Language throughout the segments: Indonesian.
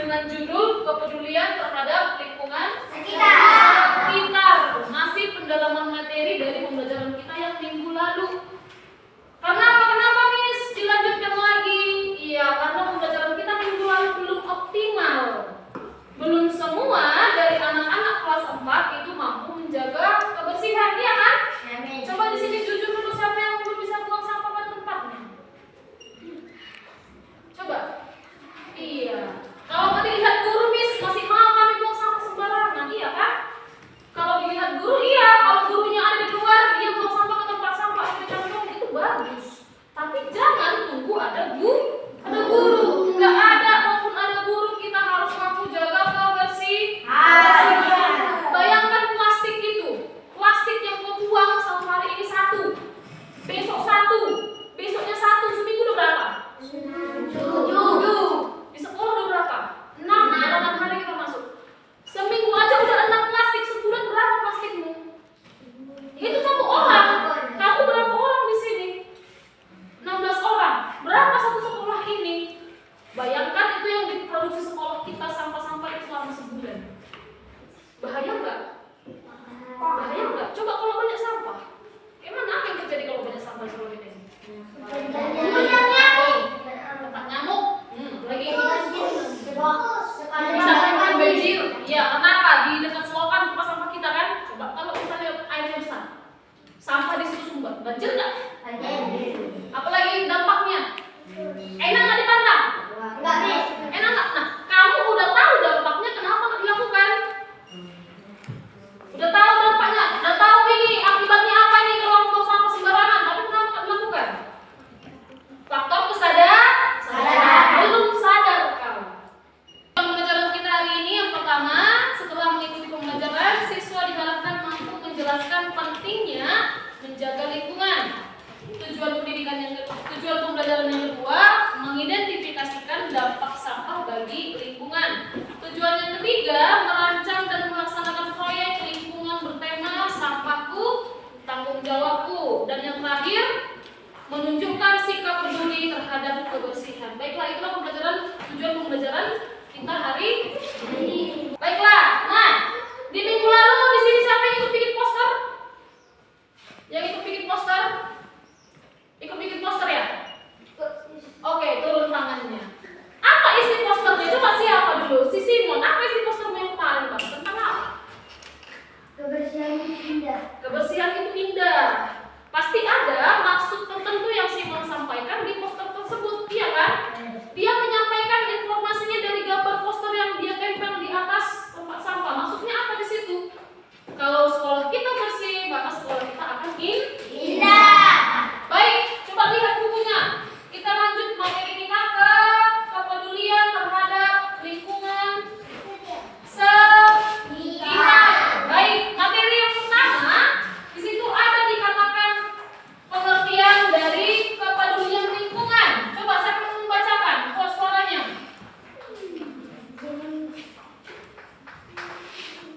dengan judul kepedulian terhadap lingkungan sekitar. Masih pendalaman materi dari pembelajaran kita yang minggu lalu. Kenapa Miss? Dilanjutkan lagi. Iya, karena pembelajaran kita minggu lalu belum optimal. Belum semua dari anak-anak kelas 4 itu mampu menjaga kebersihan, iya kan? Coba di sini jujur dulu, siapa yang belum bisa buang sampah pada tempatnya? Coba. Iya. Kalau tadi lihat guru Miss masih mau kami buang sampah sembarangan, iya kan? Kalau dilihat guru, iya. Kalau gurunya ada di luar, dia buang sampah ke tempat sampah di kantong, itu bagus. Tapi jangan tunggu ada guru. Nggak ada maupun ada guru, kita harus mampu jaga kebersihan. Bayangkan plastik itu, plastik yang kau buang satu hari ini 1, besok 1, besoknya 1, seminggu udah berapa? 7. Di sekolah udah berapa? 6, dalam 6 hari kita masuk. Seminggu aja udah 6 plastik, sebulan berapa plastikmu? Itu 1 orang. Kamu berapa orang di sini? 16 orang. Berapa satu sekolah ini? Bayangkan itu yang diproduksi sekolah kita, sampah-sampah itu selama sebulan. Bahaya nggak? Bahaya nggak? Coba kalau banyak sampah, gimana apa yang terjadi kalau banyak sampah di sekolah ini? Dapat nyamuk. Lagi bisa menimbulkan banjir. Iya, kenapa? Di dekat selokan tempat sampah kita kan? Coba kalau misalnya airnya besar, sampah di situ sumber, banjir nggak? Apalagi dampaknya? Enak nggak dipandang? Enggak, Miss. Enak nggak? Nah, kamu udah tahu dampaknya, kenapa nggak dilakukan? Udah tahu dampaknya, udah tahu ini akibatnya apa nih kalau buang sampah sembarangan, tapi kenapa nggak dilakukan? Faktor kesadaran? Belum sadar kamu. Pembelajaran kita hari ini yang pertama, setelah mengikuti pembelajaran, siswa diharapkan mampu menjelaskan pentingnya menjaga lingkungan. Tujuan pembelajaran yang kedua, mengidentifikasikan dampak sampah bagi lingkungan. Tujuan yang ketiga, merancang dan melaksanakan proyek lingkungan bertema sampahku, tanggung jawabku. Dan yang terakhir, menunjukkan sikap peduli terhadap kebersihan. Baiklah, itulah tujuan pembelajaran kita hari ini. Baiklah, nah di minggu lalu di sini siapa yang ikut bikin poster? Yang ikut bikin poster? Ikut bikin poster ya? Oke, turun tangannya. Apa isi posternya? Coba siapa dulu? Si Simon, apa isi posternya yang kemarin, Bang? Tentang apa? Kebersihan itu indah. Kebersihan itu indah. Pasti ada maksud tertentu yang Simon sampaikan di poster tersebut, iya kan? Dia menyampaikan informasinya dari gambar poster yang dia tempel di atas tempat sampah. Maksudnya apa di situ? Kalau sekolah kita bersih, maka sekolah kita akan indah. Baik, coba lihat bukunya. Kita lanjut materi kita ke kepedulian terhadap lingkungan sekitar. Baik, materi yang pertama di situ ada dikatakan pengertian dari kepedulian lingkungan. Coba saya mau membacakan suaranya.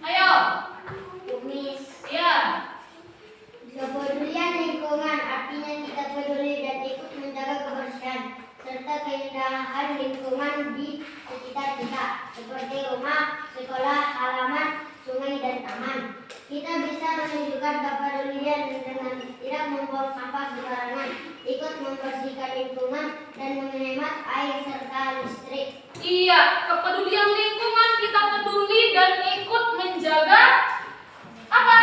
Ayo. Miss, Iya. kepedulian lingkungan artinya kita peduli dan ikut menjaga kebersihan serta keindahan lingkungan di sekitar kita, seperti rumah, sekolah, halaman, sungai, dan taman. Kita bisa menunjukkan kepedulian dengan tidak membuang sampah sembarangan, ikut membersihkan lingkungan, dan menghemat air serta listrik. Iya, kepedulian lingkungan, kita peduli dan ikut menjaga apa?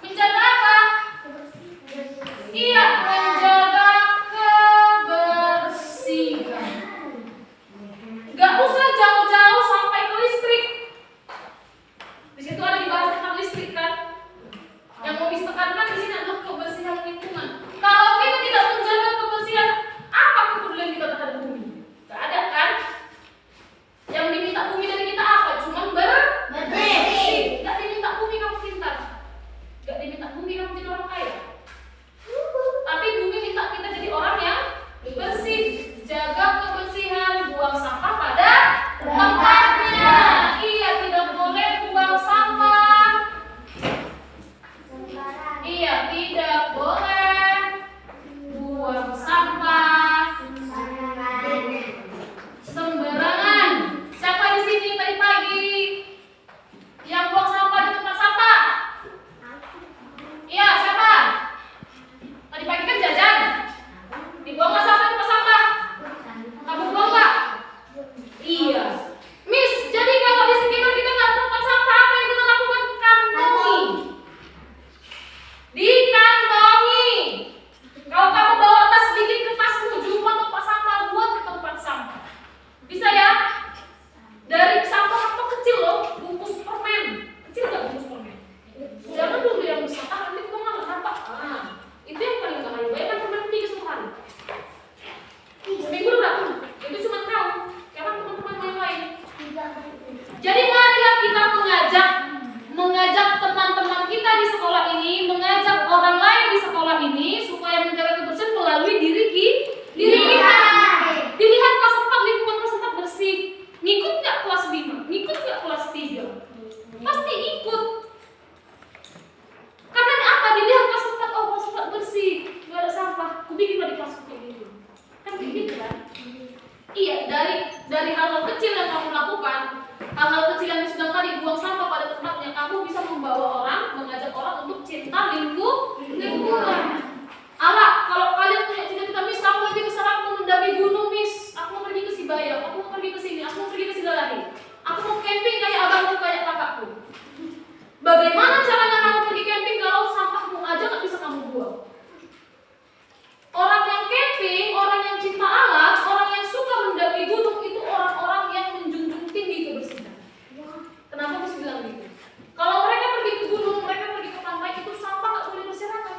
Menjaga apa? Iya, menjaga kebersihan. Gak usah jauh-jauh sampai ke listrik. Di situ ada dibahas tentang listrik kan? Yang mau ditekankan di sini adalah kebersihan lingkungan. Kalau kita tidak menjaga kebersihan, apa kepedulian kita terhadap bumi? Gak ada kan? Yang diminta bumi dari kita apa? Cuma bersih. Gak diminta Iya, dari hal-hal kecil yang kamu lakukan, hal-hal kecil yang sedang tadi buang sampah pada tempatnya, kamu bisa membawa orang, mengajak orang untuk cinta lingkungan. Ala, kalau kalian punya cita-cita, Miss, aku lagi besar, aku mau mendaki gunung, Miss, aku mau pergi ke Sibayang, aku mau pergi ke sini, aku mau pergi ke Sigalari, aku mau camping kayak abangku, kayak kakakku. Bagaimana caranya kamu pergi camping kalau sampahmu aja nggak bisa kamu buang? Orang yang camping, orang yang cinta alam, orang yang suka mendaki gunung itu orang-orang yang menjunjung tinggi kebersihan. Kenapa Miss bilang gitu? Kalau mereka pergi ke gunung, mereka pergi ke pantai, itu sampah nggak boleh berserakan.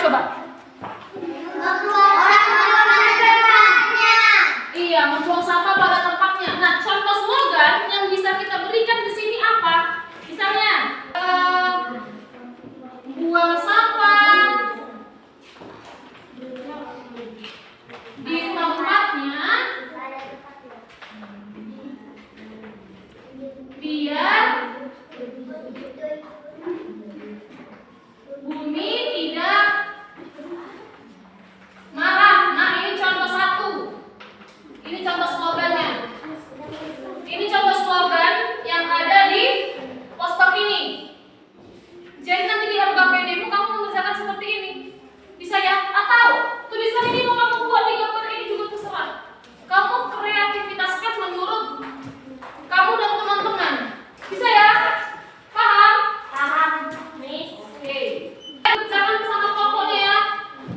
coba? Membuang sampah pada tempatnya. Iya, membuang sampah pada tempatnya. Nah, contoh slogan yang bisa kita berikan di sini apa? Misalnya, buang sampah di tempatnya biar bumi tidak marah. Nah, ini contoh satu. Ini contoh slogannya. Ini contoh slogan yang ada di poster ini. Jadi nanti di LKPD-mu kamu mengerjakan seperti ini. Bisa ya? Atau tulisan ini mau kamu buat di gambar ini juga terserah. Kamu kreativitaskan menurut kamu dan teman-teman. Bisa ya? Paham? Paham. Nih, oke. Jangan bersama kelompoknya ya.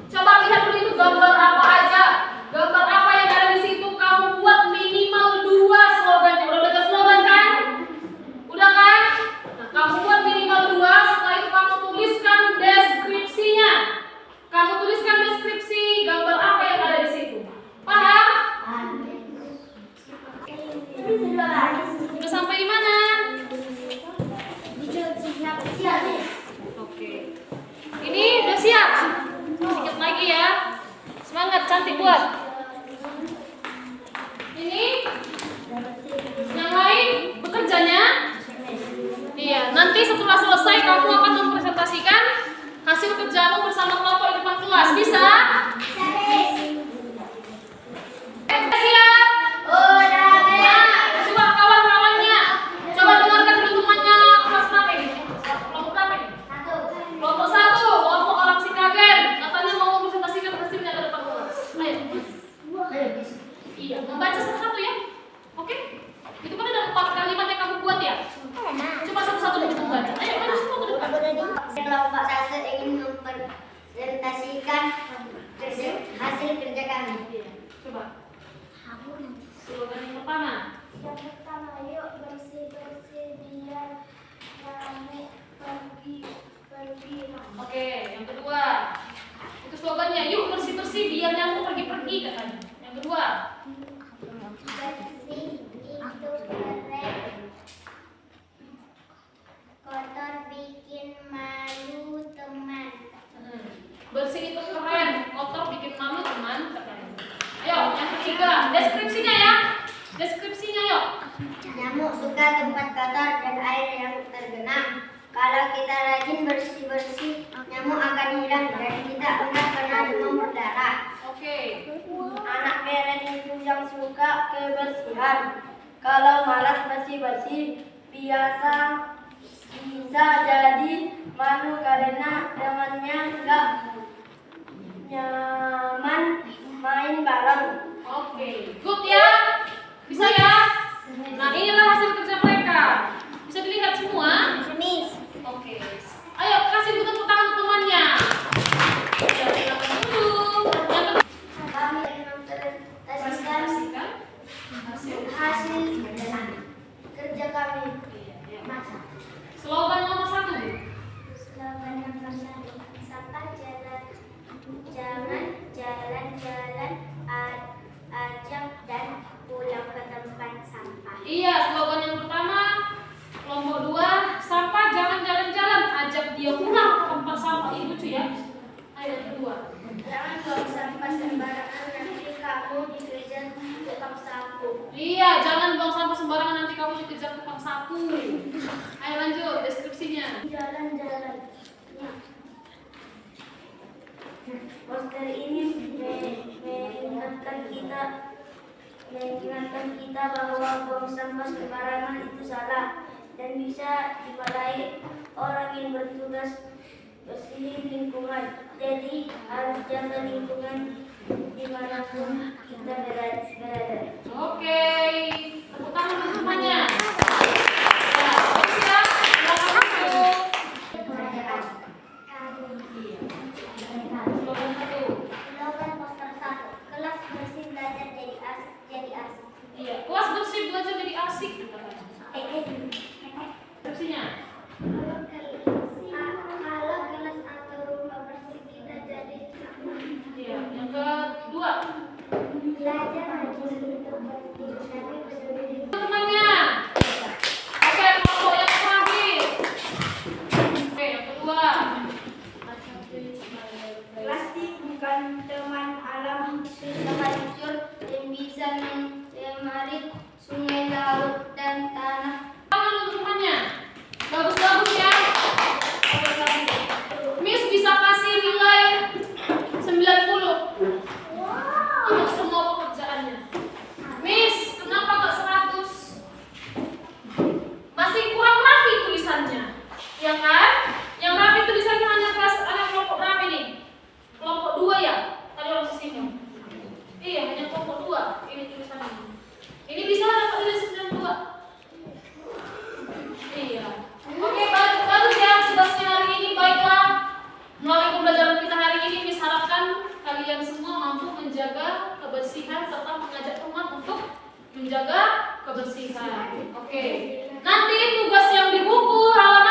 Coba lihat dulu itu gambar apa aja. Gambar apa yang ada di situ kamu buat minimal 2 slogannya. Udah baca slogan kan? Udah kan? Nah, kamu buat minimal 2. Setelah itu kamu tuliskan deskripsinya. Kamu tuliskan deskripsi gambar apa yang ada di situ. Paham? Udah sampai di mana? Oke. Ini udah siap. Sedikit lagi ya. Semangat, cantik buat. Ini yang lain bekerjanya. Iya, nanti setelah selesai kamu akan mempresentasikan hasil kerjamu bersama kelompok di depan kelas. Bisa? Siap? Nah, coba kawan-kawannya. Coba dengarkan dulu temannya kelas berapa ini? Kelompok berapa ini? Kelompok 1, kelompok orang Sikagen. Katanya mau mempresentasikan hasilnya ke depan kelas. Ayo. Iya, membaca satu-satu ya. Oke? Itu kan ada 4 kalimat yang kamu buat ya. Coba satu-satu dulu membaca. Ayo, maju semua ke depan. Kelompok 1 ingin mempresentasikan hasil kerja kami. Coba. Slogan yang pertama. Yang pertama, yuk bersih-bersih biar rame pergi-pergi. Oke, yang kedua. Itu slogannya, yuk bersih-bersih biar nyamuk pergi-pergi katanya. Yang kedua. Bersih itu keren. Kotor bikin malu teman. Bersih itu keren, kotor bikin malu teman katanya. Ayo, yang ketiga, deskripsinya ya. Deskripsinya yuk. Nyamuk suka tempat kotor dan air yang tergenang. Kalau kita rajin bersih-bersih, nyamuk akan hilang dan kita enggak kena demam berdarah. Oke. Anak keren itu yang suka kebersihan. Kalau malas bersih-bersih, bisa jadi malu karena temannya enggak nyaman main bareng. Oke, good ya. Bisa ya? Nah, inilah hasil kerja mereka. Bisa dilihat semua? Miss. Oke. Ayo kasih tepuk tangan untuk temannya. Ya, silakan dulu. Yang kedua. Kami ingin mempresentasikan hasil kerja kami. Masa. Slogan nomor 1. Slogan nomor 1. Sampah jangan jalan-jalan ajak dan pulang ke tempat sampah. Iya, slogan yang pertama. Kelompok 2, sampah jangan jalan-jalan, ajak dia pulang ke tempat sampah. Ini lucu ya. Ayo yang kedua. Jangan buang sampah sembarangan, nanti kamu dikejar tukang sapu. Iya, jangan buang sampah sembarangan nanti kamu dikejar tukang sapu. Ayo lanjut deskripsinya. Jalan-jalan. Poster ini mengingatkan kita bahwa buang sampah sembarangan itu salah dan bisa dimarahi orang yang bertugas bersihin lingkungan. Jadi harus jaga lingkungan dimanapun kita berada. Oke, tepuk tangan untuk semuanya. Ya, bagus ya. Silakan masuk. Slogan 1. Slogan poster 1. Kelas bersih belajar jadi asik. Iya, kelas bersih belajar jadi asik. Deskripsinya. Kalau kelas atau rumah bersih tidak jadi Miss bisa kasih nilai 90 untuk semua pekerjaannya. Miss, kenapa nggak 100? Masih kurang rapi tulisannya, ya kan? Yang rapi tulisannya hanya kelas anak kelompok berapa nih? Kelompok 2 ya? Tadi orang sini. Iya, hanya kelompok 2. Ini tulisannya. Ini bisa dapat nilai 92. Iya. Oke, bagus ya tugasnya hari ini. Baiklah, melalui pembelajaran kita hari ini, Miss harapkan kalian semua mampu menjaga kebersihan serta mengajak teman untuk menjaga kebersihan. Oke. Nanti tugas yang di buku halaman